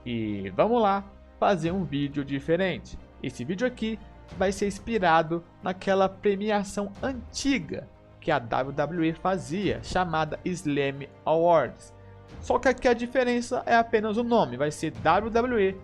E vamos lá fazer um vídeo diferente. Esse vídeo aqui vai ser inspirado naquela premiação antiga que a WWE fazia, chamada Slam Awards. Só que aqui a diferença é apenas o nome, vai ser WWE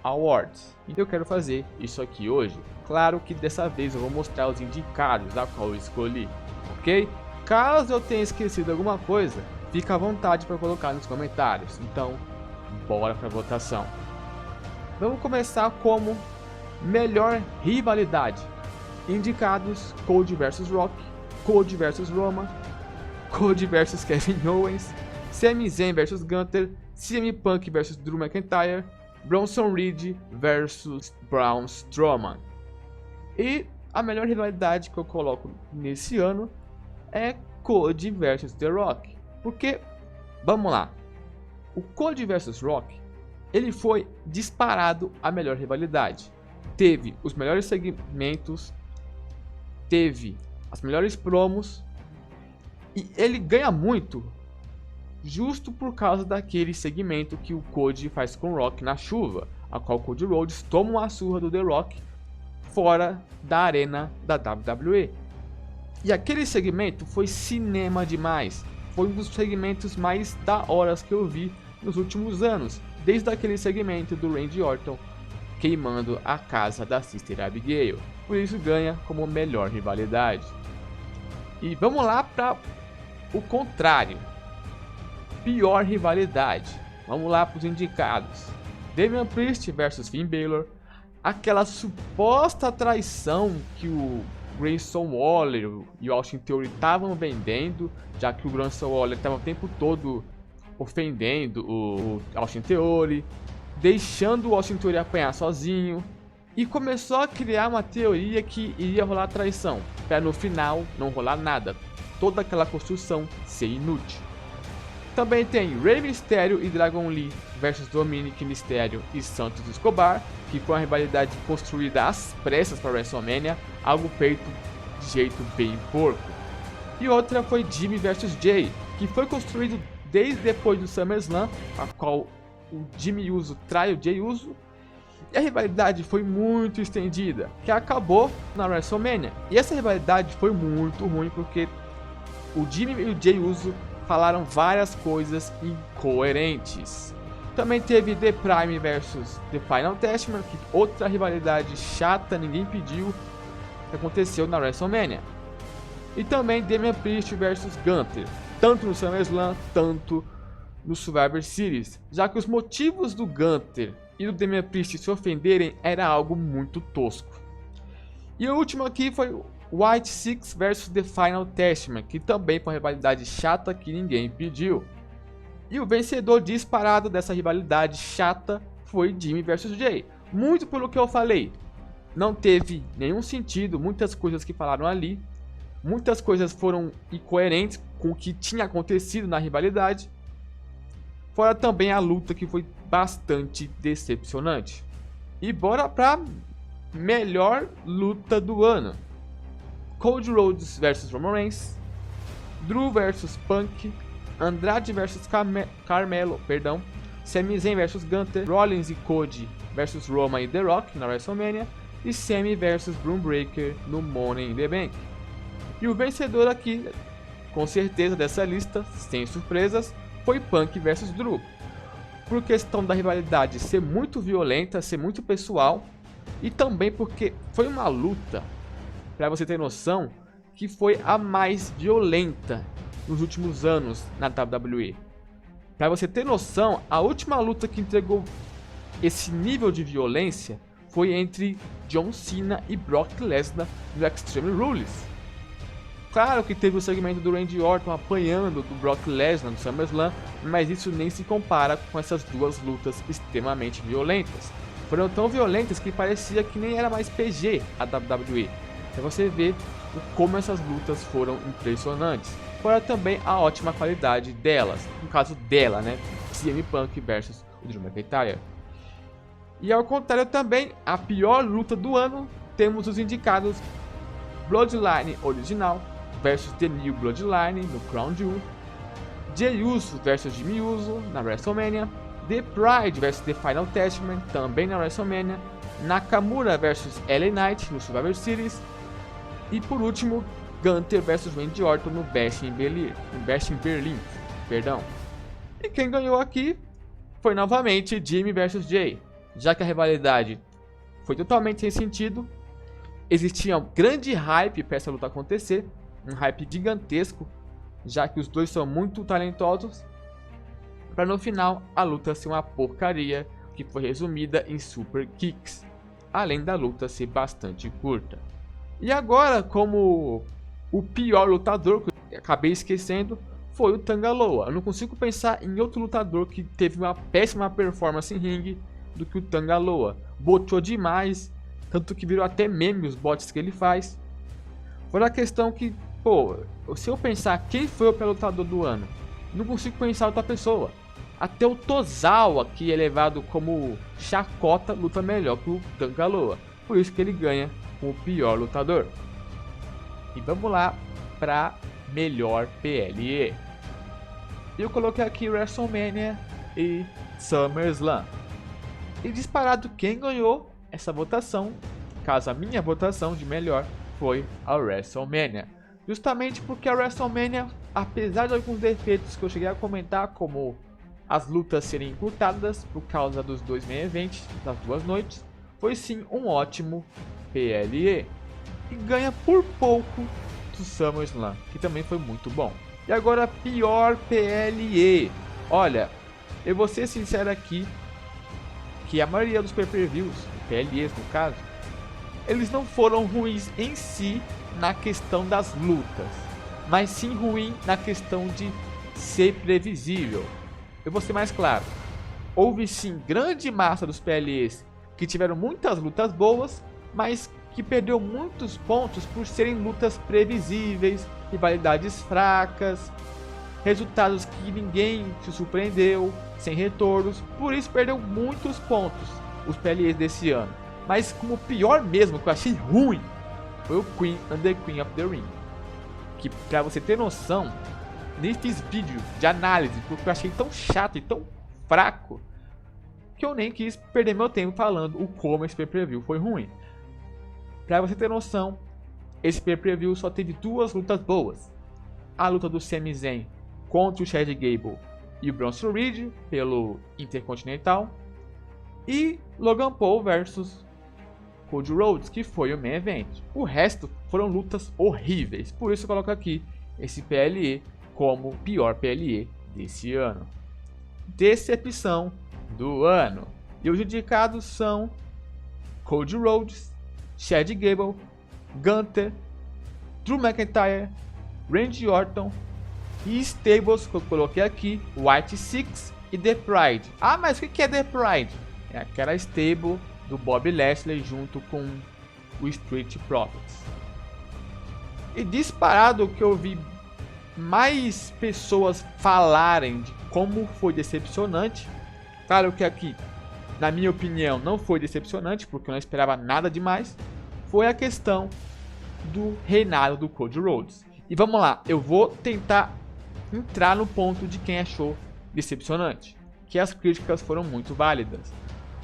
Awards. E eu quero fazer isso aqui hoje. Claro que dessa vez eu vou mostrar os indicados a qual eu escolhi, ok? Caso eu tenha esquecido alguma coisa, fica à vontade para colocar nos comentários. Então, bora para a votação. Vamos começar como melhor rivalidade. Indicados: Cody vs Rock, Cody vs Roman, Cody vs Kevin Owens, Sami Zayn vs Gunther, CM Punk vs Drew McIntyre, Bronson Reed vs Braun Strowman. E a melhor rivalidade que eu coloco nesse ano é Cody vs The Rock. Porque, vamos lá, o Cody vs Rock, ele foi disparado a melhor rivalidade. Teve os melhores segmentos, teve as melhores promos, e ele ganha muito justo por causa daquele segmento que o Cody faz com o Rock na chuva, a qual Cody Rhodes toma uma surra do The Rock fora da arena da WWE. E aquele segmento foi cinema demais, foi um dos segmentos mais da horas que eu vi nos últimos anos, desde aquele segmento do Randy Orton queimando a casa da Sister Abigail. Por isso ganha como melhor rivalidade. E vamos lá para o contrário, pior rivalidade. Vamos lá para os indicados: Damian Priest vs Finn Balor, aquela suposta traição que o Grayson Waller e o Austin Theory estavam vendendo, já que o Grayson Waller estava o tempo todo ofendendo o Austin Theory, deixando o Austin Theory apanhar sozinho, e começou a criar uma teoria que iria rolar traição, para no final não rolar nada, toda aquela construção ser inútil. Também tem Rey Mysterio e Dragon Lee versus Dominic Mysterio e Santos Escobar, que foi uma rivalidade construída às pressas para WrestleMania, algo feito de jeito bem porco. E outra foi Jimmy versus Jay, que foi construído desde depois do SummerSlam, a qual o Jimmy Uso trai o Jay Uso, e a rivalidade foi muito estendida, que acabou na WrestleMania. E essa rivalidade foi muito ruim porque o Jimmy e o Jay Uso falaram várias coisas incoerentes. Também teve The Prime vs The Final Testament, que outra rivalidade chata, ninguém pediu, que aconteceu na WrestleMania. E também Damian Priest vs Gunther, tanto no SummerSlam, tanto no Survivor Series, já que os motivos do Gunther e do Damian Priest se ofenderem era algo muito tosco. E o último aqui foi White Six vs The Final Testament, que também foi uma rivalidade chata que ninguém pediu. E o vencedor disparado dessa rivalidade chata foi Jimmy vs Jay. Muito pelo que eu falei, não teve nenhum sentido, muitas coisas que falaram ali, muitas coisas foram incoerentes com o que tinha acontecido na rivalidade. Fora também a luta, que foi bastante decepcionante. E bora pra melhor luta do ano: Cody Rhodes vs Roman Reigns, Drew vs Punk, Andrade vs Carmelo, Sami Zayn vs Gunther, Rollins e Cody vs Roman e The Rock na WrestleMania, e Sami vs Braun Breaker no Money in the Bank. E o vencedor aqui, com certeza dessa lista, sem surpresas, foi Punk vs Drew, por questão da rivalidade ser muito violenta, ser muito pessoal, e também porque foi uma luta, para você ter noção, que foi a mais violenta nos últimos anos na WWE. Para você ter noção, a última luta que entregou esse nível de violência foi entre John Cena e Brock Lesnar no Extreme Rules. Claro que teve o segmento do Randy Orton apanhando do Brock Lesnar no SummerSlam, mas isso nem se compara com essas duas lutas extremamente violentas. Foram tão violentas que parecia que nem era mais PG a WWE. Pra você ver como essas lutas foram impressionantes. Fora também a ótima qualidade delas, no caso dela, né? CM Punk versus o Drew McIntyre. E ao contrário também, a pior luta do ano, temos os indicados Bloodline Original versus The New Bloodline no Crown Jewel, Jey Uso versus Jimmy Uso na WrestleMania, The Pride vs The Final Testament, também na WrestleMania. Nakamura vs LA Knight no Survivor Series. E por último, Gunther vs Randy Orton no Bash in Berlin. E quem ganhou aqui foi novamente Jimmy vs Jay, já que a rivalidade foi totalmente sem sentido. Existia um grande hype para essa luta acontecer, um hype gigantesco, já que os dois são muito talentosos, para no final a luta ser uma porcaria que foi resumida em super kicks, além da luta ser bastante curta. E agora, como o pior lutador, que eu acabei esquecendo, foi o Tanga Loa. Eu não consigo pensar em outro lutador que teve uma péssima performance em ringue do que o Tanga Loa. Botou demais, tanto que virou até meme os bots que ele faz. Fora a questão que, pô, se eu pensar quem foi o pior lutador do ano, não consigo pensar outra pessoa. Até o Tozawa, que é levado como chacota, luta melhor que o Tanga Loa. Por isso que ele ganha com o pior lutador. E vamos lá para melhor PLE. Eu coloquei aqui WrestleMania e SummerSlam. E disparado, quem ganhou essa votação, caso a minha votação de melhor, foi a WrestleMania. Justamente porque a WrestleMania, apesar de alguns defeitos que eu cheguei a comentar, como as lutas serem encurtadas por causa dos dois main events das duas noites, foi sim um ótimo PLE. E ganha por pouco do SummerSlam, que também foi muito bom. E agora, pior PLE. Olha, eu vou ser sincero aqui, que a maioria dos pay-per-views, PLEs no caso, eles não foram ruins em si na questão das lutas, mas sim ruim na questão de ser previsível. Eu vou ser mais claro, houve sim grande massa dos PLEs que tiveram muitas lutas boas, mas que perdeu muitos pontos por serem lutas previsíveis, rivalidades fracas, resultados que ninguém se surpreendeu, sem retornos, por isso perdeu muitos pontos os PLEs desse ano. Mas como pior mesmo, que eu achei ruim, foi o Queen and the Queen of the Ring. Que, pra você ter noção, nesses vídeos de análise, porque eu achei tão chato e tão fraco, que eu nem quis perder meu tempo falando o como esse pay-per-view foi ruim. Pra você ter noção, esse pay-per-view só teve duas lutas boas. A luta do Sami Zayn contra o Chad Gable e o Bronson Reed pelo Intercontinental. E Logan Paul versus Cody Rhodes, que foi o main event. O resto foram lutas horríveis. Por isso eu coloco aqui esse PLE como pior PLE desse ano. Decepção do ano. E os indicados são Cody Rhodes, Chad Gable, Gunther, Drew McIntyre, Randy Orton e stables que eu coloquei aqui, White Six e The Pride. Ah, mas o que é The Pride? É aquela stable do Bob Lashley junto com o Street Profits. E disparado que eu vi mais pessoas falarem de como foi decepcionante. Claro que aqui, na minha opinião, não foi decepcionante, porque eu não esperava nada demais. Foi a questão do reinado do Cody Rhodes. E vamos lá, eu vou tentar entrar no ponto de quem achou decepcionante, que as críticas foram muito válidas,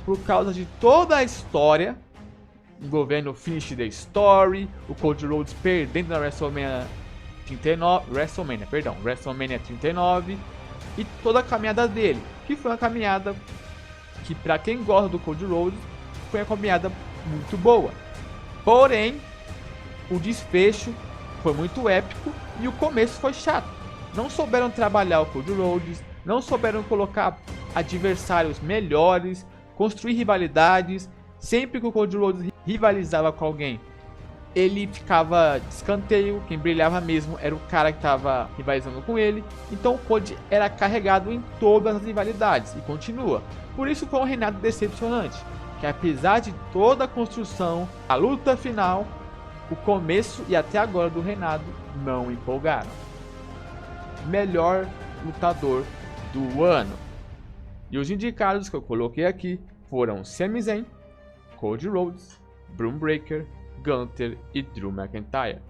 por causa de toda a história envolvendo o finish da story, o Cody Rhodes perdendo na WrestleMania 39 e toda a caminhada dele, que foi uma caminhada que, para quem gosta do Cody Rhodes, foi uma caminhada muito boa. Porém, o desfecho foi muito épico e o começo foi chato. Não souberam trabalhar o Cody Rhodes, não souberam colocar adversários melhores, construir rivalidades. Sempre que o Cody Rhodes rivalizava com alguém, ele ficava de escanteio. Quem brilhava mesmo era o cara que estava rivalizando com ele. Então o Cody era carregado em todas as rivalidades e continua. Por isso foi um reinado decepcionante, que apesar de toda a construção, a luta final, o começo e até agora do reinado não empolgaram. Melhor lutador do ano. E os indicados que eu coloquei aqui foram Sami Zayn, Cody Rhodes, Bron Breakker, Gunther e Drew McIntyre.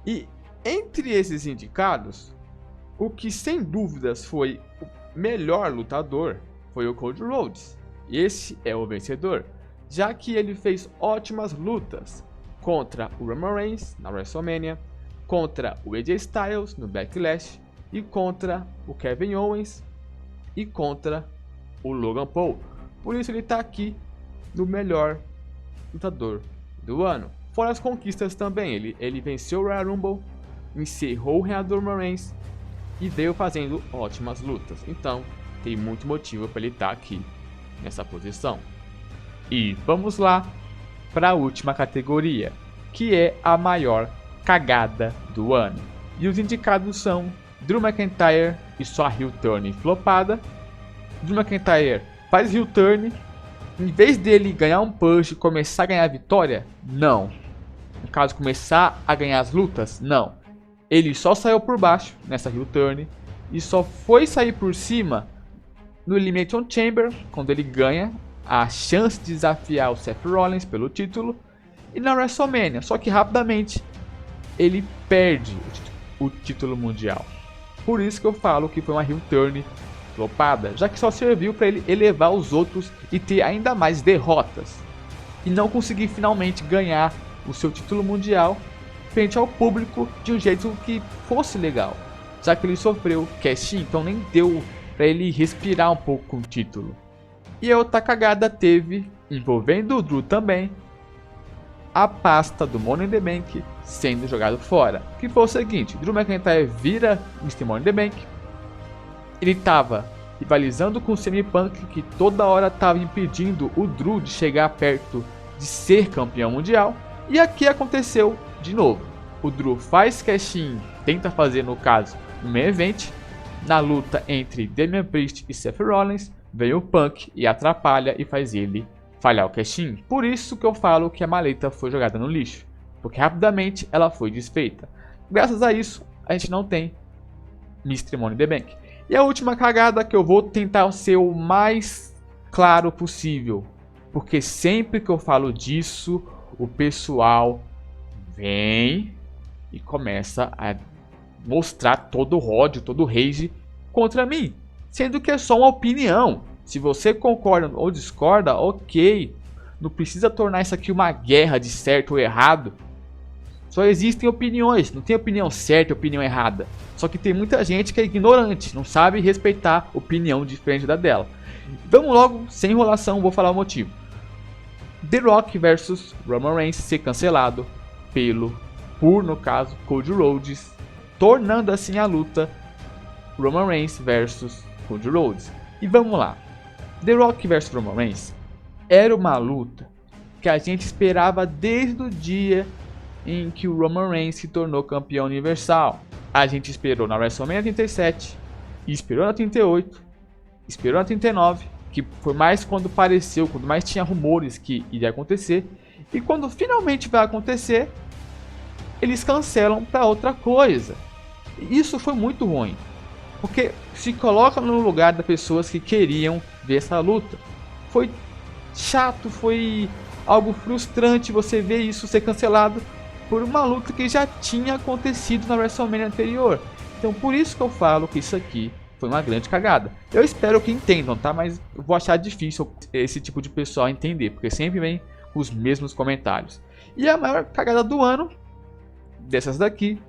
E entre esses indicados, o que sem dúvidas foi o melhor lutador foi o Cody Rhodes. Esse é o vencedor, já que ele fez ótimas lutas contra o Roman Reigns na WrestleMania, contra o AJ Styles no Backlash e contra o Kevin Owens e contra o Logan Paul. Por isso ele está aqui no melhor lutador do ano. Fora as conquistas também, ele venceu o Royal Rumble, encerrou o reinado do Roman Reigns e veio fazendo ótimas lutas. Então tem muito motivo para ele estar aqui nessa posição. E vamos lá para a última categoria, que é a maior cagada do ano. E os indicados são Drew McIntyre e sua heel turn flopada. Drew McIntyre faz heel turn, em vez dele ganhar um push e começar a ganhar vitória, não. No caso, começar a ganhar as lutas, não. Ele só saiu por baixo nessa heel turn e só foi sair por cima no Elimination Chamber, quando ele ganha a chance de desafiar o Seth Rollins pelo título, e na WrestleMania, só que rapidamente ele perde o título mundial. Por isso que eu falo que foi uma heel turn flopada, já que só serviu para ele elevar os outros e ter ainda mais derrotas, e não conseguir finalmente ganhar o seu título mundial frente ao público de um jeito que fosse legal, já que ele sofreu cash-in, então nem deu para ele respirar um pouco com o título. E a outra cagada teve, envolvendo o Drew também, a pasta do Money in the Bank sendo jogado fora. Que foi o seguinte, Drew McIntyre vira Mr. Money in the Bank, ele estava rivalizando com o CM Punk, que toda hora estava impedindo o Drew de chegar perto de ser campeão mundial, e aqui aconteceu de novo. O Drew faz cash-in, tenta fazer no caso no main event, na luta entre Damian Priest e Seth Rollins, vem o Punk e atrapalha e faz ele falhar o cash-in. Por isso que eu falo que a maleta foi jogada no lixo, porque rapidamente ela foi desfeita. Graças a isso, a gente não tem Mr. Money in the Bank. E a última cagada, que eu vou tentar ser o mais claro possível, porque sempre que eu falo disso, o pessoal vem e começa a mostrar todo o ódio, todo o rage contra mim, sendo que é só uma opinião. Se você concorda ou discorda, ok, não precisa tornar isso aqui uma guerra de certo ou errado. Só existem opiniões, não tem opinião certa e opinião errada. Só que tem muita gente que é ignorante, não sabe respeitar opinião diferente da dela. Vamos logo, sem enrolação, vou falar o motivo. The Rock versus Roman Reigns ser cancelado por, no caso, Cody Rhodes, tornando assim a luta Roman Reigns versus Cody Rhodes. E vamos lá, The Rock versus Roman Reigns era uma luta que a gente esperava desde o dia em que o Roman Reigns se tornou campeão universal. A gente esperou na WrestleMania 37, esperou na 38, esperou na 39, que foi mais quando pareceu, quando mais tinha rumores que iria acontecer, e quando finalmente vai acontecer, eles cancelam para outra coisa. E isso foi muito ruim, porque se coloca no lugar das pessoas que queriam ver essa luta. Foi chato, foi algo frustrante você ver isso ser cancelado por uma luta que já tinha acontecido na WrestleMania anterior. Então por isso que eu falo que isso aqui foi uma grande cagada. Eu espero que entendam, tá? Mas eu vou achar difícil esse tipo de pessoal entender, porque sempre vem os mesmos comentários. E a maior cagada do ano, dessas daqui,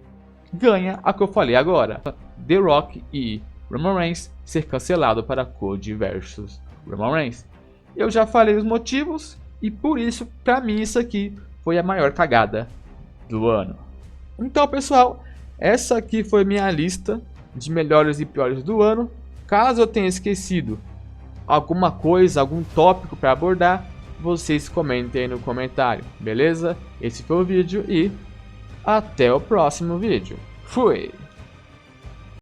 ganha a que eu falei agora. The Rock e Roman Reigns ser cancelado para Cody versus Roman Reigns. Eu já falei os motivos e por isso, pra mim, isso aqui foi a maior cagada do ano. Então, pessoal, essa aqui foi minha lista de melhores e piores do ano. Caso eu tenha esquecido alguma coisa, algum tópico para abordar, vocês comentem aí no comentário, beleza? Esse foi o vídeo e até o próximo vídeo. Fui!